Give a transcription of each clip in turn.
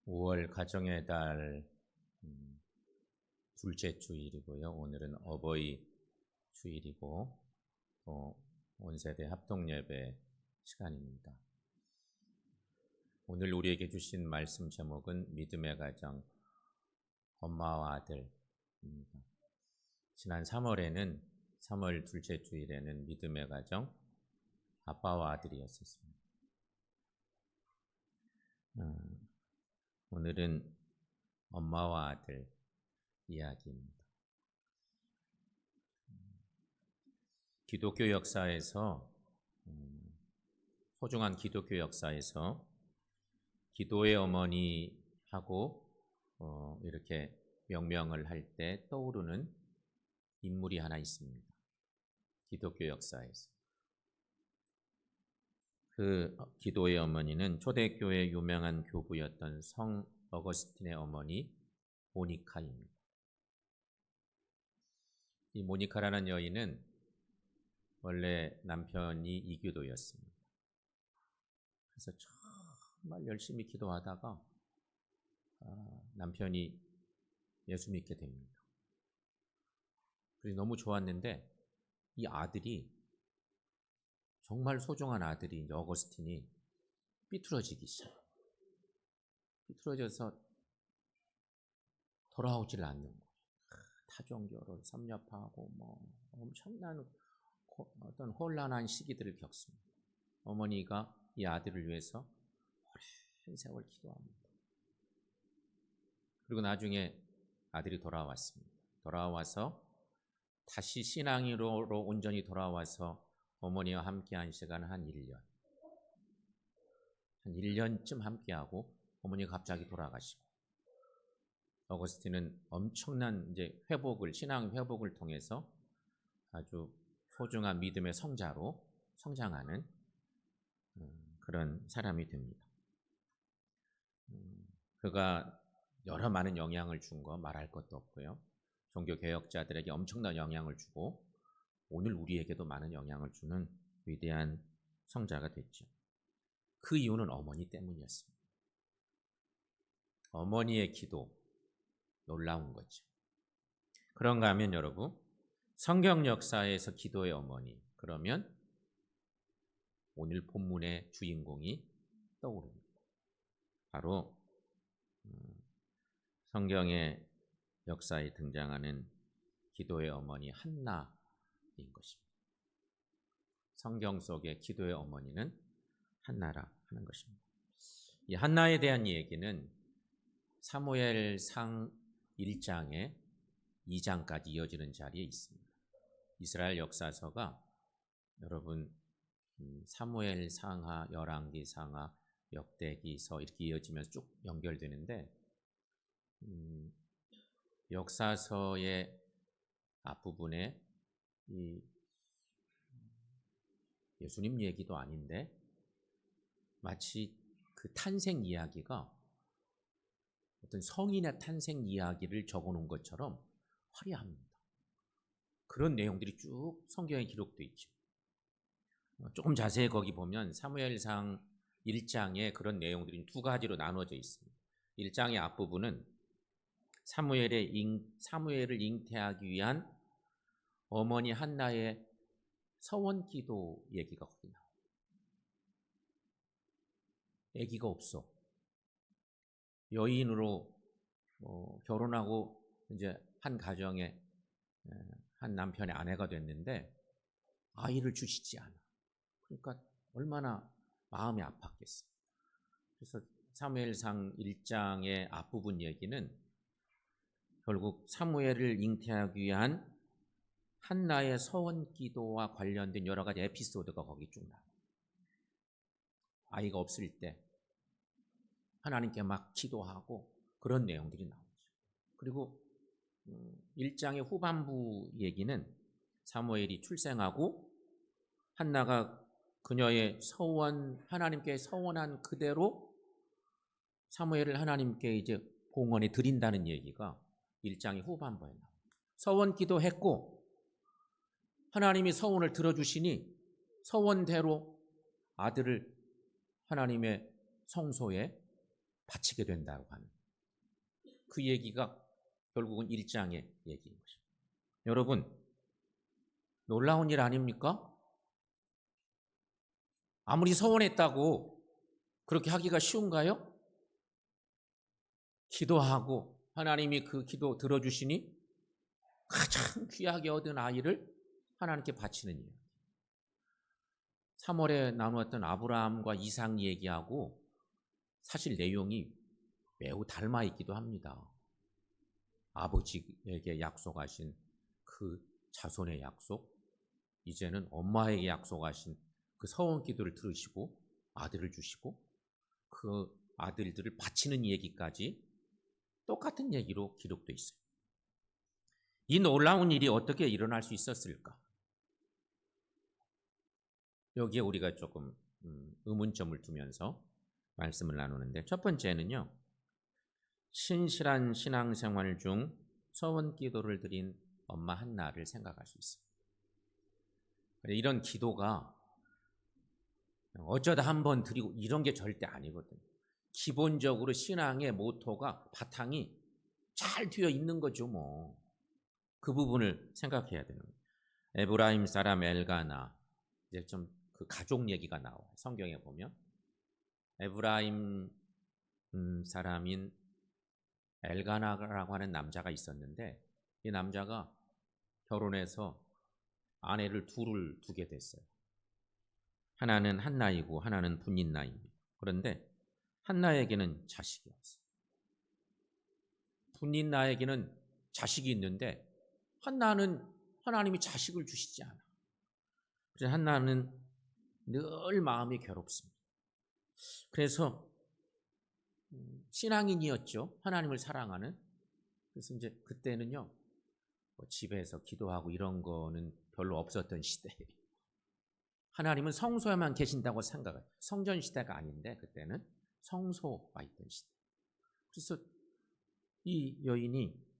5월 가정의 달 둘째 주일이고요. 오늘은 어버이 주일이고 또 온세대 합동예배 시간입니다. 오늘 우리에게 주신 말씀 제목은 믿음의 가정 엄마와 아들입니다. 지난 3월 둘째 주일에는 믿음의 가정 아빠와 아들이었었습니다. 오늘은 엄마와 아들 이야기입니다. 기독교 역사에서 소중한 기독교 역사에서 기도의 어머니하고 이렇게 명명을 할 때 떠오르는 인물이 하나 있습니다. 기독교 역사에서. 그 기도의 어머니는 초대교회 유명한 교부였던 성 어거스틴의 어머니 모니카입니다. 이 모니카라는 여인은 원래 남편이 이교도였습니다. 그래서 정말 열심히 기도하다가 남편이 예수 믿게 됩니다. 그래서 너무 좋았는데 이 아들이 정말 소중한 아들이 이제 어거스틴이 삐뚤어지기 시작해요. 삐뚤어져서 돌아오질 않는 거예요. 타종교를 섭렵하고 엄청난 어떤 혼란한 시기들을 겪습니다. 어머니가 이 아들을 위해서 오랜 세월 기도합니다. 그리고 나중에 아들이 돌아왔습니다. 돌아와서 다시 신앙으로 온전히 돌아와서 어머니와 함께한 시간은 한 1년. 한 1년쯤 함께하고 어머니가 갑자기 돌아가시고 어거스틴은 엄청난 이제 신앙 회복을 통해서 아주 소중한 믿음의 성자로 성장하는 그런 사람이 됩니다. 그가 여러 많은 영향을 준 거 말할 것도 없고요. 종교 개혁자들에게 엄청난 영향을 주고 오늘 우리에게도 많은 영향을 주는 위대한 성자가 됐죠. 그 이유는 어머니 때문이었습니다. 어머니의 기도, 놀라운 거죠. 그런가 하면 여러분, 성경 역사에서 기도의 어머니, 그러면 오늘 본문의 주인공이 떠오릅니다. 바로 성경의 역사에 등장하는 기도의 어머니 한나인 것입니다. 성경 속의 기도의 어머니는 한나라 하는 것입니다. 이 한나에 대한 얘기는 사무엘상 1장에 2장까지 이어지는 자리에 있습니다. 이스라엘 역사서가 여러분 사무엘상하, 열왕기상하, 역대기서 이렇게 이어지면서 쭉 연결되는데 역사서의 앞부분에 이 예수님 얘기도 아닌데 마치 그 탄생 이야기가 어떤 성인의 탄생 이야기를 적어놓은 것처럼 화려합니다. 그런 내용들이 쭉 성경에 기록되어 있죠. 조금 자세히 거기 보면 사무엘상 1장에 그런 내용들이 두 가지로 나눠져 있습니다. 1장의 앞부분은 사무엘을 잉태하기 위한 어머니 한나의 서원기도 얘기가 거기 나와요. 아기가 없어. 여인으로 결혼하고 이제 한 가정에 한 남편의 아내가 됐는데 아이를 주시지 않아. 그러니까 얼마나 마음이 아팠겠어요. 그래서 사무엘상 1장의 앞부분 얘기는 결국 사무엘을 잉태하기 위한 한나의 서원기도와 관련된 여러 가지 에피소드가 거기 쭉 나와요. 아이가 없을 때 하나님께 막 기도하고 그런 내용들이 나오죠. 그리고 1장의 후반부 얘기는 사무엘이 출생하고 한나가 그녀의 하나님께 서원한 그대로 사무엘을 하나님께 이제 봉헌에 드린다는 얘기가 1장의 후반부에 나와요. 서원 기도했고 하나님이 서원을 들어주시니 서원대로 아들을 하나님의 성소에 바치게 된다고 하는 그 얘기가 결국은 1장의 얘기인 것입니다. 여러분, 놀라운 일 아닙니까? 아무리 서원했다고 그렇게 하기가 쉬운가요? 기도하고 하나님이 그 기도 들어주시니 가장 귀하게 얻은 아이를 하나님께 바치는 일. 3월에 나누었던 아브라함과 이삭 얘기하고 사실 내용이 매우 닮아 있기도 합니다. 아버지에게 약속하신 그 자손의 약속, 이제는 엄마에게 약속하신 그 서원 기도를 들으시고 아들을 주시고 그 아들들을 바치는 얘기까지 똑같은 얘기로 기록되어 있어요. 이 놀라운 일이 어떻게 일어날 수 있었을까? 여기에 우리가 조금 의문점을 두면서 말씀을 나누는데, 첫 번째는요, 신실한 신앙생활 중 서원 기도를 드린 엄마 한나를 생각할 수 있어요. 이런 기도가 어쩌다 한번 드리고 이런 게 절대 아니거든요. 기본적으로 신앙의 모토가 바탕이 잘 되어 있는 거죠. 뭐 그 부분을 생각해야 되는 거예요. 에브라임 사람 엘가나, 이제 좀 그 가족 얘기가 나와요. 성경에 보면 에브라임 사람인 엘가나라고 하는 남자가 있었는데, 이 남자가 결혼해서 아내를 둘을 두게 됐어요. 하나는 한나이고 하나는 분인나입니다. 그런데 한나에게는 자식이 없어요. 분인나에게는 자식이 있는데 한나는 하나님이 자식을 주시지 않아. 그래서 한나는 늘 마음이 괴롭습니다. 그래서 신앙인이었죠. 하나님을 사랑하는. 그래서 이제 그때는요, 집에서 기도하고 이런 거는 별로 없었던 시대예요. 하나님은 성소에만 계신다고 생각해요. 성전 시대가 아닌데 그때는 성소가 있던 시대. 그래서 이 여인이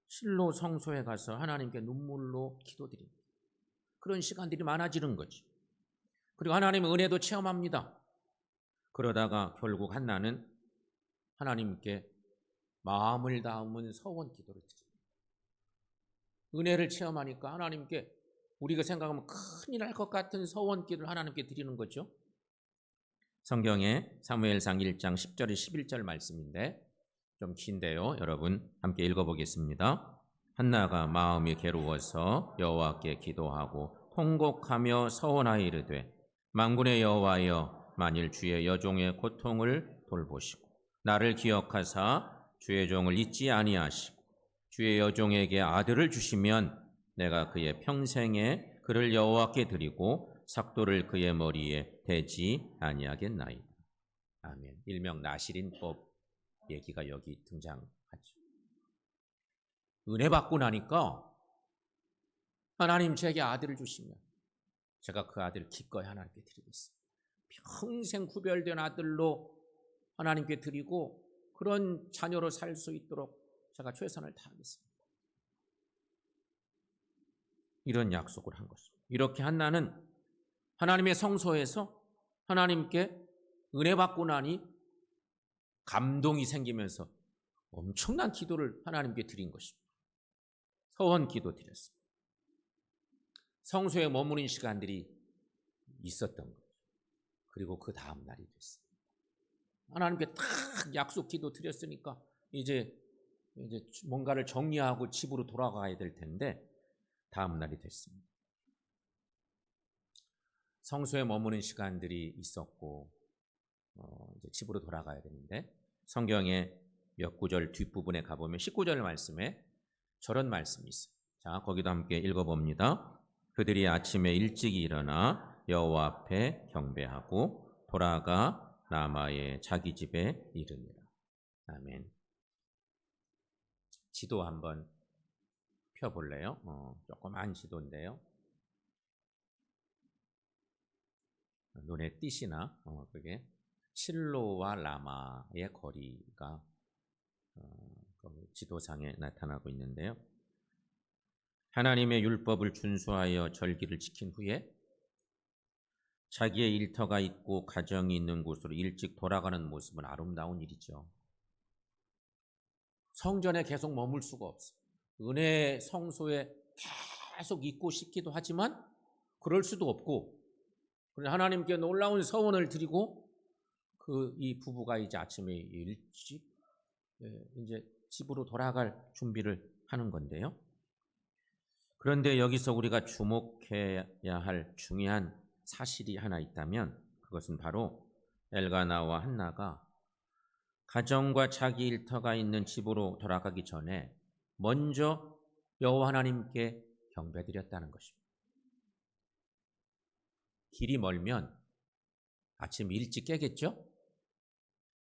실로 성소에 가서 하나님께 눈물로 기도드립니다. 그런 시간들이 많아지는 거지. 그리고 하나님의 은혜도 체험합니다. 그러다가 결국 한나는 하나님께 마음을 담은 서원 기도를 드립니다. 은혜를 체험하니까 하나님께 우리가 생각하면 큰일 날 것 같은 서원 기도를 하나님께 드리는 거죠. 성경에 사무엘상 1장 10절에 11절 말씀인데 좀 긴데요. 여러분 함께 읽어보겠습니다. 한나가 마음이 괴로워서 여호와께 기도하고 통곡하며 서원하여 이르되, 만군의 여호와여, 만일 주의 여종의 고통을 돌보시고 나를 기억하사 주의 종을 잊지 아니하시고 주의 여종에게 아들을 주시면 내가 그의 평생에 그를 여호와께 드리고 삭도를 그의 머리에 대지 아니하겠나이다. 아멘. 일명 나시린법 얘기가 여기 등장하죠. 은혜 받고 나니까 하나님 제게 아들을 주시면 제가 그 아들을 기꺼이 하나님께 드리겠습니다. 평생 구별된 아들로 하나님께 드리고 그런 자녀로 살 수 있도록 제가 최선을 다하겠습니다. 이런 약속을 한 것입니다. 이렇게 한나는 하나님의 성소에서 하나님께 은혜 받고 나니 감동이 생기면서 엄청난 기도를 하나님께 드린 것입니다. 서원 기도 드렸습니다. 성소에 머무는 시간들이 있었던 거죠. 그리고 그 다음 날이 됐습니다. 하나님께 딱 약속 기도 드렸으니까 이제 뭔가를 정리하고 집으로 돌아가야 될 텐데 다음 날이 됐습니다. 성소에 머무는 시간들이 있었고 이제 집으로 돌아가야 되는데, 성경의 몇 구절 뒷부분에 가보면 19절 말씀에 저런 말씀이 있어요. 자, 거기도 함께 읽어봅니다. 그들이 아침에 일찍 일어나 여호와 앞에 경배하고 돌아가 라마의 자기 집에 이르니라. 아멘. 지도 한번 펴볼래요? 조그만 지도인데요. 눈에 띄시나? 그게 실로와 라마의 거리가 지도상에 나타나고 있는데요. 하나님의 율법을 준수하여 절기를 지킨 후에 자기의 일터가 있고 가정이 있는 곳으로 일찍 돌아가는 모습은 아름다운 일이죠. 성전에 계속 머물 수가 없어. 은혜 성소에 계속 있고 싶기도 하지만 그럴 수도 없고, 하나님께 놀라운 서원을 드리고 이 부부가 이제 아침에 일찍 이제 집으로 돌아갈 준비를 하는 건데요. 그런데 여기서 우리가 주목해야 할 중요한 사실이 하나 있다면 그것은 바로 엘가나와 한나가 가정과 자기 일터가 있는 집으로 돌아가기 전에 먼저 여호와 하나님께 경배드렸다는 것입니다. 길이 멀면 아침 일찍 깨겠죠?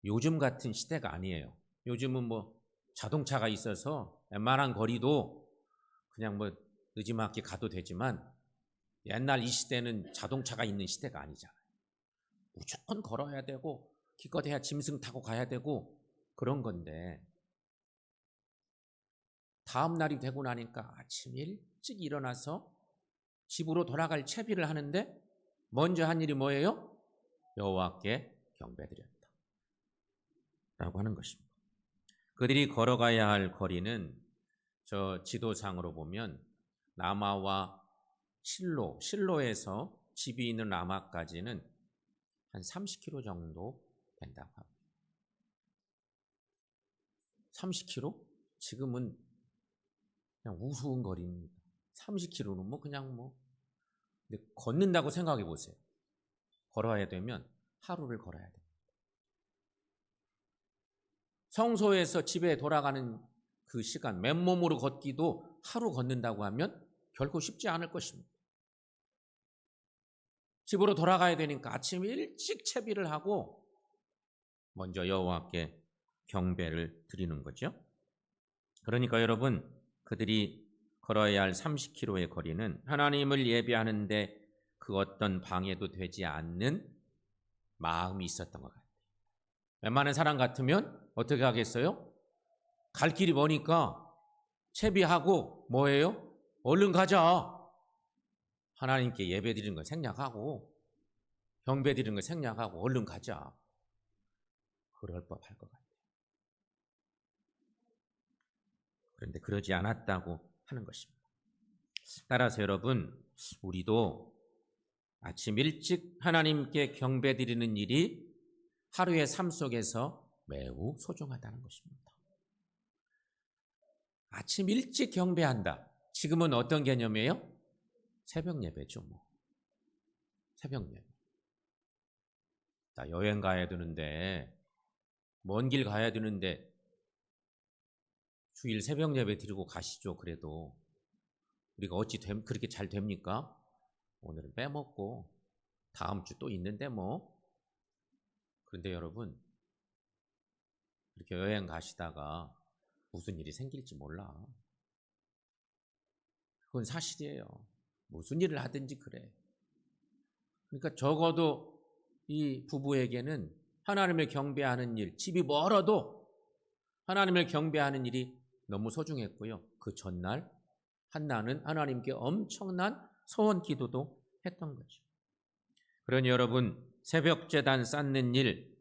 요즘 같은 시대가 아니에요. 요즘은 자동차가 있어서 웬만한 거리도 그냥 늦지막히 가도 되지만, 옛날 이 시대는 자동차가 있는 시대가 아니잖아요. 무조건 걸어야 되고 기껏해야 짐승 타고 가야 되고 그런 건데, 다음 날이 되고 나니까 아침 일찍 일어나서 집으로 돌아갈 채비를 하는데 먼저 한 일이 뭐예요? 여호와께 경배드렸다 라고 하는 것입니다. 그들이 걸어가야 할 거리는 저 지도상으로 보면 라마와 실로에서 집이 있는 라마까지는 한 30km 정도 된다고 합니다. 30km? 지금은 그냥 우스운 거리입니다. 30km는 그냥 근데 걷는다고 생각해 보세요. 걸어야 되면 하루를 걸어야 돼요. 성소에서 집에 돌아가는 그 시간, 맨몸으로 걷기도 하루 걷는다고 하면 결코 쉽지 않을 것입니다. 집으로 돌아가야 되니까 아침 일찍 채비를 하고 먼저 여호와께 경배를 드리는 거죠. 그러니까 여러분, 그들이 걸어야 할 30km의 거리는 하나님을 예배하는데 그 어떤 방해도 되지 않는 마음이 있었던 것 같아요. 웬만한 사람 같으면 어떻게 하겠어요? 갈 길이 머니까 채비하고 뭐예요? 얼른 가자. 하나님께 예배 드리는 걸 생략하고 경배 드리는 걸 생략하고 얼른 가자. 그럴 법할 것 같아요. 그런데 그러지 않았다고 하는 것입니다. 따라서 여러분, 우리도 아침 일찍 하나님께 경배 드리는 일이 하루의 삶 속에서 매우 소중하다는 것입니다. 아침 일찍 경배한다. 지금은 어떤 개념이에요? 새벽 예배죠. 새벽 예배. 자, 여행 가야 되는데, 먼 길 가야 되는데 주일 새벽 예배 드리고 가시죠. 그래도 우리가 어찌 그렇게 잘 됩니까? 오늘은 빼먹고 다음 주 또 있는데 그런데 여러분, 이렇게 여행 가시다가 무슨 일이 생길지 몰라. 그건 사실이에요. 무슨 일을 하든지 그래. 그러니까 적어도 이 부부에게는 하나님을 경배하는 일, 집이 멀어도 하나님을 경배하는 일이 너무 소중했고요. 그 전날 한나는 하나님께 엄청난 소원 기도도 했던 거죠. 그러니 여러분, 새벽 제단 쌓는 일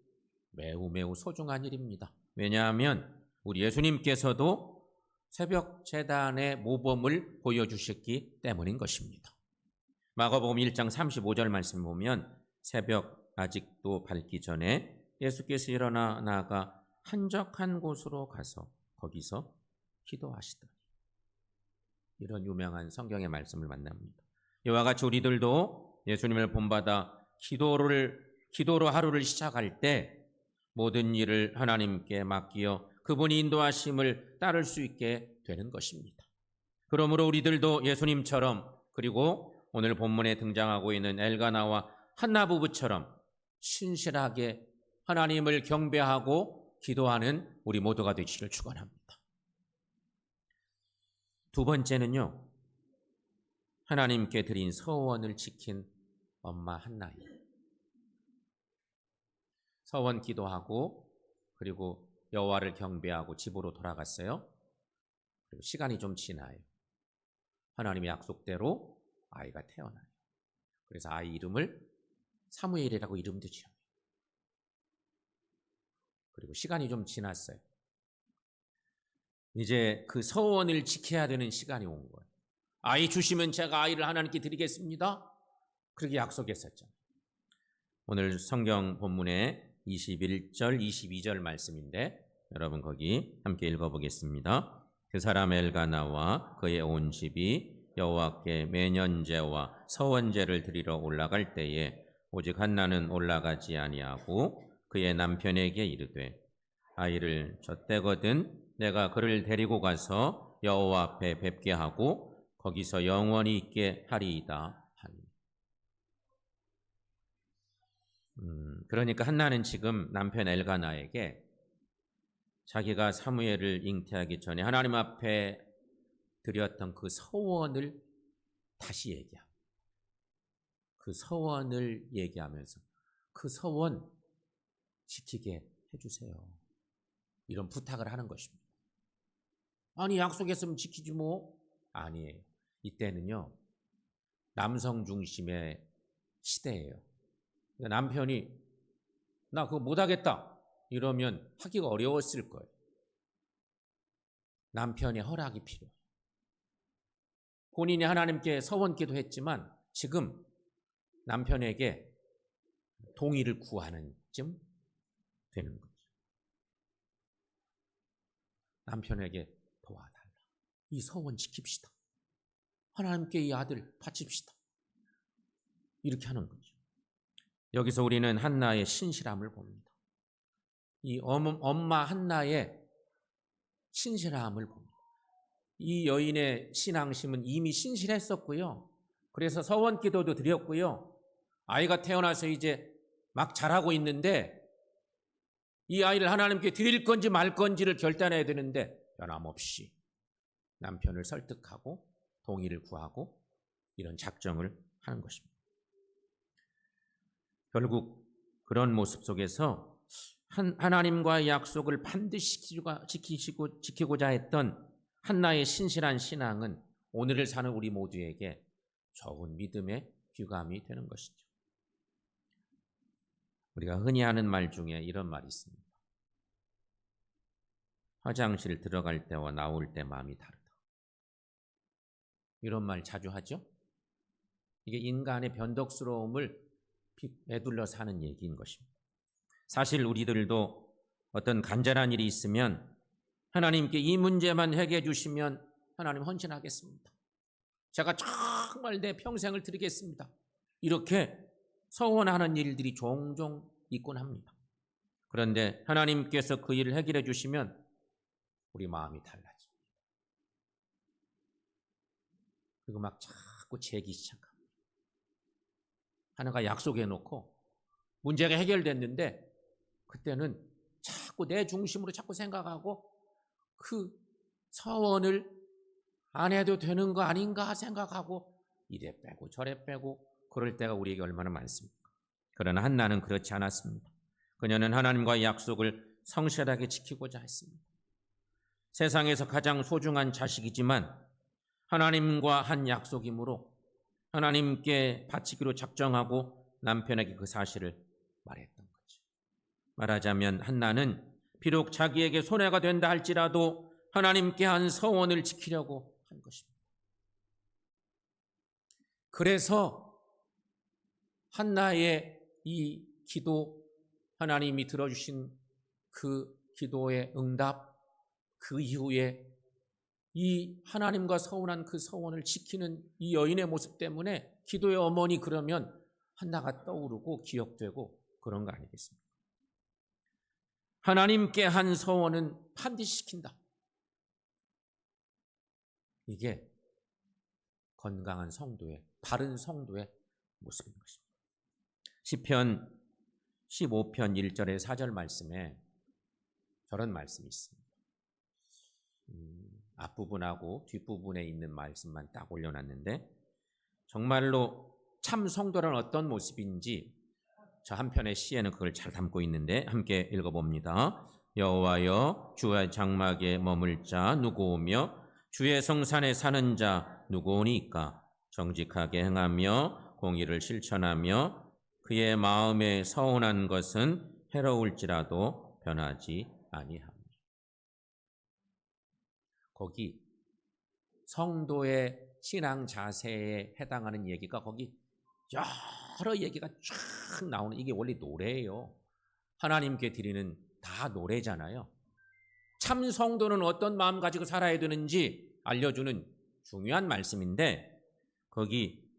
매우 소중한 일입니다. 왜냐하면 우리 예수님께서도 새벽 제단의 모범을 보여주셨기 때문인 것입니다. 마가복음 1장 35절 말씀 보면 새벽 아직도 밝기 전에 예수께서 일어나 나아가 한적한 곳으로 가서 거기서 기도하시더니, 이런 유명한 성경의 말씀을 만납니다. 이와 같이 우리들도 예수님을 본받아 기도로 하루를 시작할 때 모든 일을 하나님께 맡기어 그분이 인도하심을 따를 수 있게 되는 것입니다. 그러므로 우리들도 예수님처럼, 그리고 오늘 본문에 등장하고 있는 엘가나와 한나 부부처럼 신실하게 하나님을 경배하고 기도하는 우리 모두가 되시기를 축원합니다. 두 번째는요, 하나님께 드린 서원을 지킨 엄마 한나예요. 서원 기도하고 그리고 여호와를 경배하고 집으로 돌아갔어요. 그리고 시간이 좀 지나요. 하나님의 약속대로 아이가 태어나요. 그래서 아이 이름을 사무엘이라고 이름도 지어요. 그리고 시간이 좀 지났어요. 이제 그 서원을 지켜야 되는 시간이 온 거예요. 아이 주시면 제가 아이를 하나님께 드리겠습니다. 그렇게 약속했었잖아요. 오늘 성경 본문의 21절, 22절 말씀인데 여러분 거기 함께 읽어보겠습니다. 그 사람 엘가나와 그의 온 집이 여호와께 매년제와 서원제를 드리러 올라갈 때에 오직 한나는 올라가지 아니하고 그의 남편에게 이르되 아이를 젖대거든 내가 그를 데리고 가서 여호와 앞에 뵙게 하고 거기서 영원히 있게 하리이다 하니. 그러니까 한나는 지금 남편 엘가나에게 자기가 사무엘을 잉태하기 전에 하나님 앞에 드렸던 그 서원을 다시 얘기합니다. 그 서원을 얘기하면서 그 서원 지키게 해주세요. 이런 부탁을 하는 것입니다. 아니 약속했으면 지키지 뭐. 아니에요. 이때는요 남성 중심의 시대예요. 남편이 나 그거 못하겠다 이러면 하기가 어려웠을 거예요. 남편의 허락이 필요해요. 본인이 하나님께 서원 기도했지만 지금 남편에게 동의를 구하는 쯤 되는 거죠. 남편에게 도와달라. 이 서원 지킵시다. 하나님께 이 아들 바칩시다. 이렇게 하는 거죠. 여기서 우리는 한나의 신실함을 봅니다. 이 엄마 한나의 신실함을 봅니다. 이 여인의 신앙심은 이미 신실했었고요. 그래서 서원 기도도 드렸고요. 아이가 태어나서 이제 막 자라고 있는데 이 아이를 하나님께 드릴 건지 말 건지를 결단해야 되는데 변함없이 남편을 설득하고 동의를 구하고 이런 작정을 하는 것입니다. 결국 그런 모습 속에서 하나님과의 약속을 반드시 지키고자 했던 한나의 신실한 신앙은 오늘을 사는 우리 모두에게 좋은 믿음의 귀감이 되는 것이죠. 우리가 흔히 하는 말 중에 이런 말이 있습니다. 화장실 들어갈 때와 나올 때 마음이 다르다. 이런 말 자주 하죠? 이게 인간의 변덕스러움을 에둘러 사는 얘기인 것입니다. 사실 우리들도 어떤 간절한 일이 있으면 하나님께 이 문제만 해결해 주시면 하나님 헌신하겠습니다. 제가 정말 내 평생을 드리겠습니다. 이렇게 서원하는 일들이 종종 있곤 합니다. 그런데 하나님께서 그 일을 해결해 주시면 우리 마음이 달라집니다. 그리고 막 자꾸 재기 시작합니다. 하나가 약속해 놓고 문제가 해결됐는데 그때는 자꾸 내 중심으로 자꾸 생각하고 그 서원을 안 해도 되는 거 아닌가 생각하고 이래 빼고 저래 빼고 그럴 때가 우리에게 얼마나 많습니까? 그러나 한나는 그렇지 않았습니다. 그녀는 하나님과의 약속을 성실하게 지키고자 했습니다. 세상에서 가장 소중한 자식이지만 하나님과 한 약속이므로 하나님께 바치기로 작정하고 남편에게 그 사실을 말했던 거죠. 말하자면 한나는 비록 자기에게 손해가 된다 할지라도 하나님께 한 서원을 지키려고 한 것입니다. 그래서 한나의 이 기도, 하나님이 들어주신 그 기도의 응답, 그 이후에 이 하나님과 서운한 그 서원을 지키는 이 여인의 모습 때문에 기도의 어머니 그러면 한나가 떠오르고 기억되고 그런 거 아니겠습니까? 하나님께 한 서원은 반드시 지킨다. 이게 건강한 성도의, 바른 성도의 모습인 것입니다. 시편 15편 1절의 4절 말씀에 저런 말씀이 있습니다. 앞부분하고 뒷부분에 있는 말씀만 딱 올려놨는데 정말로 참 성도란 어떤 모습인지 저 한편의 시에는 그걸 잘 담고 있는데 함께 읽어봅니다. 여호와여 주의 장막에 머물 자 누구오며 주의 성산에 사는 자 누구오니까? 정직하게 행하며 공의를 실천하며 그의 마음에 서운한 것은 해로울지라도 변하지 아니하며. 거기 성도의 신앙 자세에 해당하는 얘기가 거기 여러 얘기가 쫙 나오는, 이게 원래 노래예요. 하나님께 드리는 다 노래잖아요. 참 성도는 어떤 마음 가지고 살아야 되는지 알려주는 중요한 말씀인데, 거기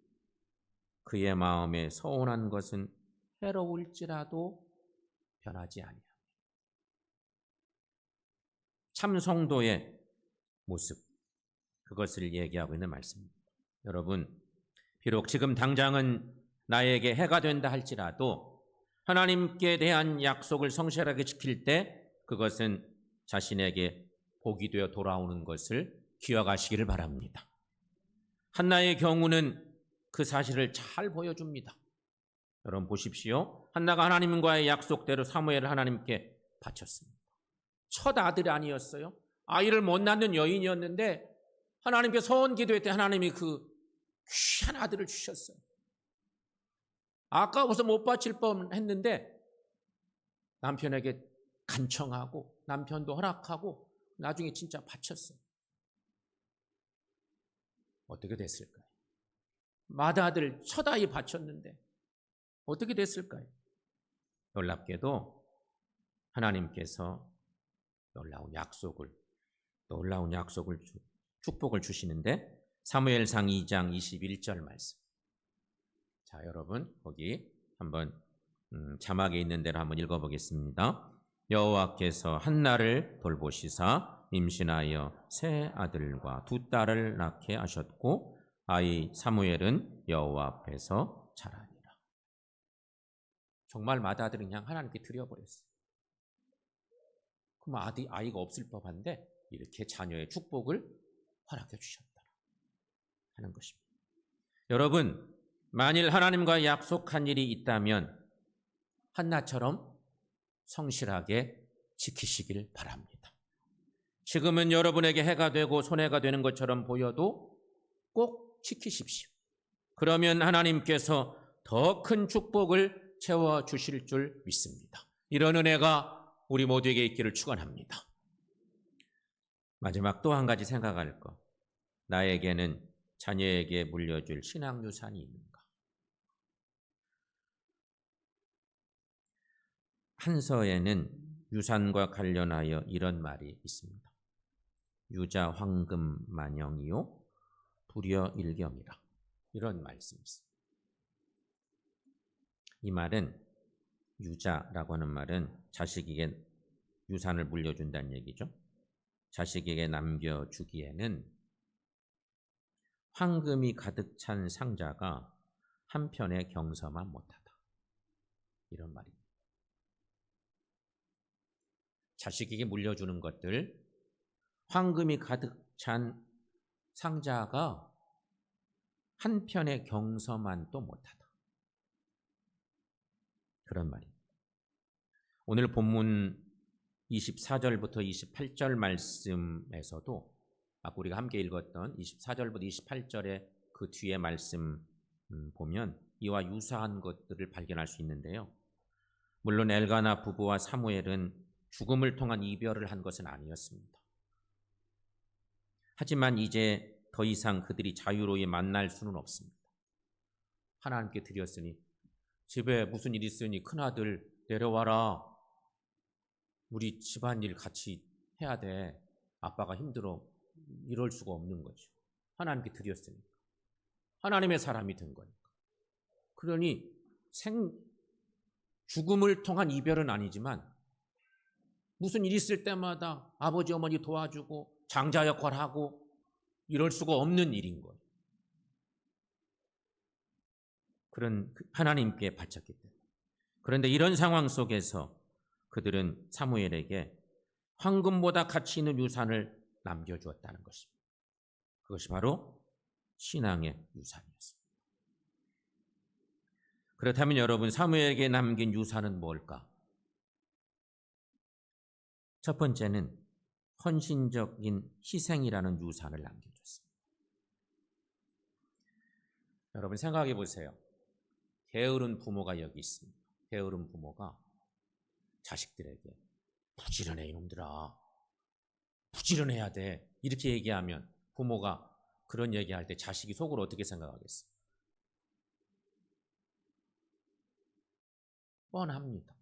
그의 마음에 서운한 것은 해로울지라도 변하지 아니하며, 참 성도의 모습, 그것을 얘기하고 있는 말씀입니다. 여러분, 비록 지금 당장은 나에게 해가 된다 할지라도 하나님께 대한 약속을 성실하게 지킬 때 그것은 자신에게 복이 되어 돌아오는 것을 기억하시기를 바랍니다. 한나의 경우는 그 사실을 잘 보여줍니다. 여러분 보십시오. 한나가 하나님과의 약속대로 사무엘을 하나님께 바쳤습니다. 첫 아들이 아니었어요. 아이를 못 낳는 여인이었는데 하나님께 서원 기도했더니 하나님이 그 귀한 아들을 주셨어요. 아까워서 못 바칠 뻔했는데 남편에게 간청하고 남편도 허락하고 나중에 진짜 바쳤어요. 어떻게 됐을까요? 맏아들 첫 아이 바쳤는데 어떻게 됐을까요? 놀랍게도 하나님께서 놀라운 약속을 축복을 주시는데, 사무엘상 2장 21절 말씀. 자, 여러분 거기 한번 자막에 있는 대로 한번 읽어보겠습니다. 여호와께서 한나를 돌보시사 임신하여 세 아들과 두 딸을 낳게 하셨고 아이 사무엘은 여호와 앞에서 자라니라. 정말 맏아들은 그냥 하나님께 드려버렸어요. 그럼 아이가 없을 법한데 이렇게 자녀의 축복을 허락해 주셨다 하는 것입니다. 여러분, 만일 하나님과 약속한 일이 있다면 한나처럼 성실하게 지키시길 바랍니다. 지금은 여러분에게 해가 되고 손해가 되는 것처럼 보여도 꼭 지키십시오. 그러면 하나님께서 더 큰 축복을 채워주실 줄 믿습니다. 이런 은혜가 우리 모두에게 있기를 축원합니다. 마지막 또 한 가지 생각할 것. 나에게는 자녀에게 물려줄 신앙 유산이 있는가? 한서에는 유산과 관련하여 이런 말이 있습니다. 유자 황금 만영이요 불여 일경이라, 이런 말씀이 있습니다. 이 말은, 유자라고 하는 말은 자식에게 유산을 물려준다는 얘기죠. 자식에게 남겨주기에는 황금이 가득 찬 상자가 한편에 경서만 못하다, 이런 말입니다. 자식에게 물려주는 것들, 황금이 가득 찬 상자가 한편에 경서만 또 못하다, 그런 말입니다. 오늘 본문 24절부터 28절 말씀에서도 아까 우리가 함께 읽었던 24절부터 28절의 그 뒤에 말씀 보면 이와 유사한 것들을 발견할 수 있는데요. 물론 엘가나 부부와 사무엘은 죽음을 통한 이별을 한 것은 아니었습니다. 하지만 이제 더 이상 그들이 자유로이 만날 수는 없습니다. 하나님께 드렸으니, 집에 무슨 일 있으니 큰아들 내려와라, 우리 집안일 같이 해야 돼, 아빠가 힘들어, 이럴 수가 없는 거죠. 하나님께 드렸으니까, 하나님의 사람이 된 거니까. 그러니 죽음을 통한 이별은 아니지만 무슨 일 있을 때마다 아버지 어머니 도와주고 장자 역할하고 이럴 수가 없는 일인 거예요. 그런 하나님께 바쳤기 때문에. 그런데 이런 상황 속에서 그들은 사무엘에게 황금보다 가치 있는 유산을 남겨주었다는 것입니다. 그것이 바로 신앙의 유산이었습니다. 그렇다면 여러분, 사무엘에게 남긴 유산은 뭘까? 첫 번째는 헌신적인 희생이라는 유산을 남겨줬습니다. 여러분 생각해 보세요. 게으른 부모가 여기 있습니다. 게으른 부모가 자식들에게 부지런해 이놈들아, 부지런해야 돼. 이렇게 얘기하면 부모가 그런 얘기할 때 자식이 속으로 어떻게 생각하겠어요? 뻔합니다.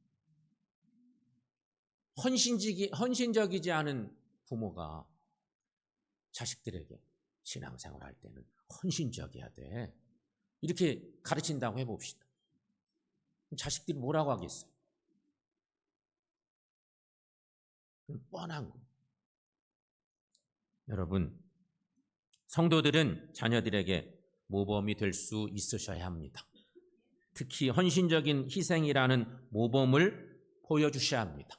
헌신적이지 않은 부모가 자식들에게 신앙생활 할 때는 헌신적이어야 돼. 이렇게 가르친다고 해봅시다. 자식들이 뭐라고 하겠어요? 뻔한 거. 여러분, 성도들은 자녀들에게 모범이 될 수 있으셔야 합니다. 특히 헌신적인 희생이라는 모범을 보여주셔야 합니다.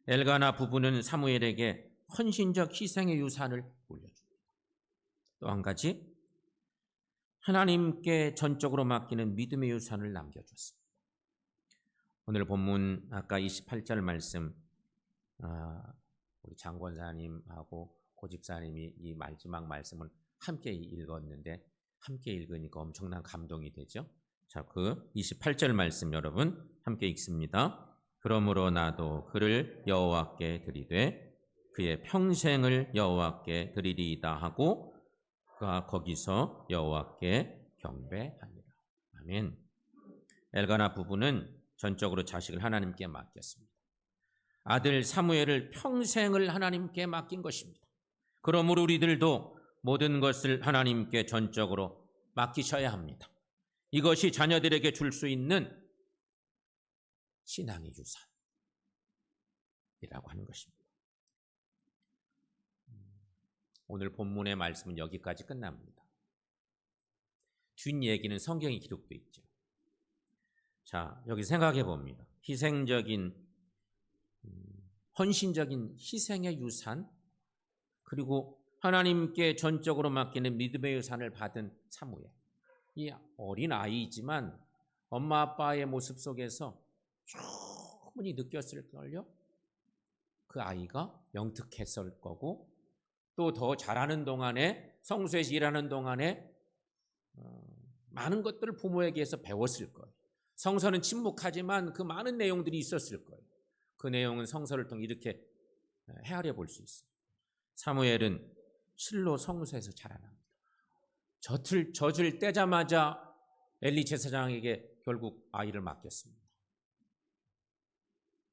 엘가나 부부는 사무엘에게 헌신적 희생의 유산을 물려줍니다. 또 한 가지, 하나님께 전적으로 맡기는 믿음의 유산을 남겨줬습니다. 오늘 본문 아까 28절 말씀, 우리 장권사님하고 고집사님이 이 마지막 말씀을 함께 읽었는데 함께 읽으니까 엄청난 감동이 되죠. 자, 그 28절 말씀 여러분 함께 읽습니다. 그러므로 나도 그를 여호와께 드리되 그의 평생을 여호와께 드리리이다 하고 그가 거기서 여호와께 경배하니라. 아멘. 엘가나 부부는 전적으로 자식을 하나님께 맡겼습니다. 아들 사무엘을 평생을 하나님께 맡긴 것입니다. 그러므로 우리들도 모든 것을 하나님께 전적으로 맡기셔야 합니다. 이것이 자녀들에게 줄 수 있는 신앙의 유산이라고 하는 것입니다. 오늘 본문의 말씀은 여기까지 끝납니다. 뒷얘기는 성경에 기록되어 있죠. 자, 여기 생각해 봅니다. 희생적인, 헌신적인 희생의 유산, 그리고 하나님께 전적으로 맡기는 믿음의 유산을 받은 사무엘. 이 어린 아이이지만 엄마 아빠의 모습 속에서 충분히 느꼈을걸요. 그 아이가 영특했을 거고 또 더 잘하는 동안에 성소에서 일하는 동안에 많은 것들을 부모에게서 배웠을 거예요. 성서는 침묵하지만 그 많은 내용들이 있었을 거예요. 그 내용은 성서를 통해 이렇게 헤아려 볼 수 있어요. 사무엘은 실로 성소에서 자라납니다. 젖을 떼자마자 엘리 제사장에게 결국 아이를 맡겼습니다.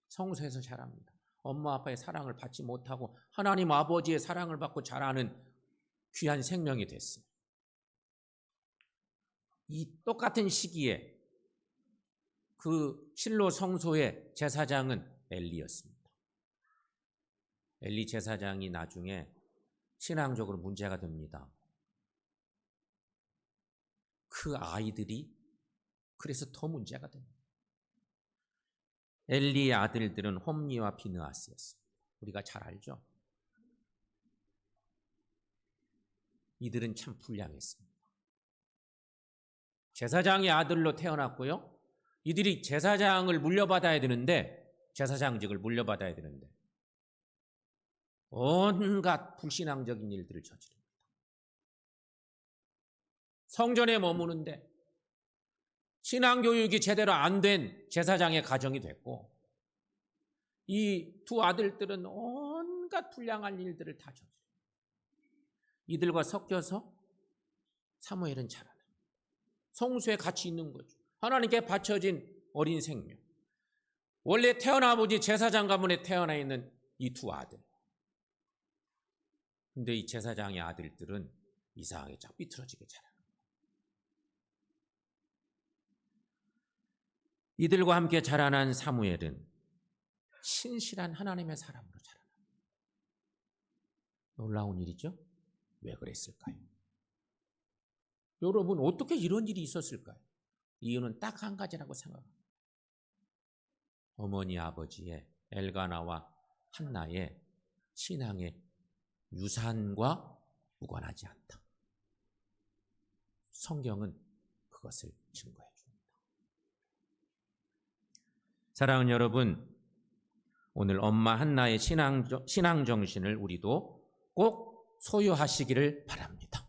성소에서 자랍니다. 엄마 아빠의 사랑을 받지 못하고 하나님 아버지의 사랑을 받고 자라는 귀한 생명이 됐어요. 이 똑같은 시기에 그 실로 성소의 제사장은 엘리였습니다. 엘리 제사장이 나중에 신앙적으로 문제가 됩니다. 그 아이들이 그래서 더 문제가 됩니다. 엘리의 아들들은 홈리와 비느하스였습니다. 우리가 잘 알죠? 이들은 참 불량했습니다. 제사장의 아들로 태어났고요. 이들이 제사장을 물려받아야 되는데, 제사장직을 물려받아야 되는데 온갖 불신앙적인 일들을 저지릅니다. 성전에 머무는데 신앙교육이 제대로 안 된 제사장의 가정이 됐고 이 두 아들들은 온갖 불량한 일들을 다 저지릅니다. 이들과 섞여서 사무엘은 자라납니다. 성소에 같이 있는 거죠. 하나님께 바쳐진 어린 생명. 원래 태어나보지 제사장 가문에 태어나 있는 이 두 아들. 근데 이 제사장의 아들들은 이상하게 쫙 삐뚤어지게 자라요. 이들과 함께 자라난 사무엘은 신실한 하나님의 사람으로 자라납니다. 놀라운 일이죠? 왜 그랬을까요? 여러분, 어떻게 이런 일이 있었을까요? 이유는 딱 한 가지라고 생각합니다. 어머니 아버지의 엘가나와 한나의 신앙의 유산과 무관하지 않다. 성경은 그것을 증거해 줍니다. 사랑하는 여러분, 오늘 엄마 한나의 신앙 정신을 우리도 꼭 소유하시기를 바랍니다.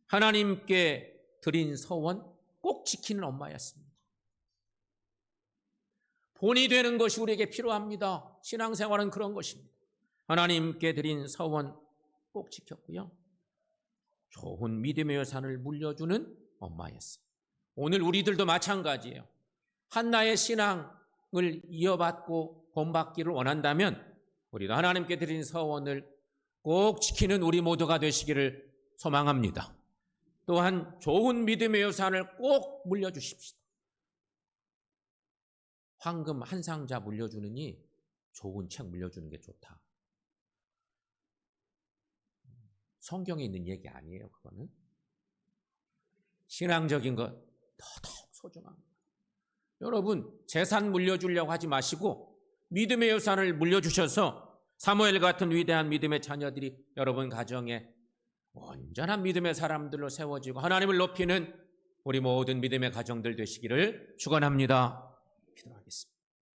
하나님께 드린 서원 꼭 지키는 엄마였습니다. 본이 되는 것이 우리에게 필요합니다. 신앙생활은 그런 것입니다. 하나님께 드린 서원 꼭 지켰고요. 좋은 믿음의 유산을 물려주는 엄마였어요. 오늘 우리들도 마찬가지예요. 한나의 신앙을 이어받고 본받기를 원한다면 우리도 하나님께 드린 서원을 꼭 지키는 우리 모두가 되시기를 소망합니다. 또한 좋은 믿음의 유산을 꼭 물려주십시다. 황금 한 상자 물려주느니 좋은 책 물려주는 게 좋다. 성경에 있는 얘기 아니에요, 그거는. 신앙적인 것 더더욱 소중합니다. 여러분, 재산 물려주려고 하지 마시고 믿음의 유산을 물려주셔서 사무엘 같은 위대한 믿음의 자녀들이 여러분 가정에 온전한 믿음의 사람들로 세워지고 하나님을 높이는 우리 모든 믿음의 가정들 되시기를 축원합니다. 기도하겠습니다.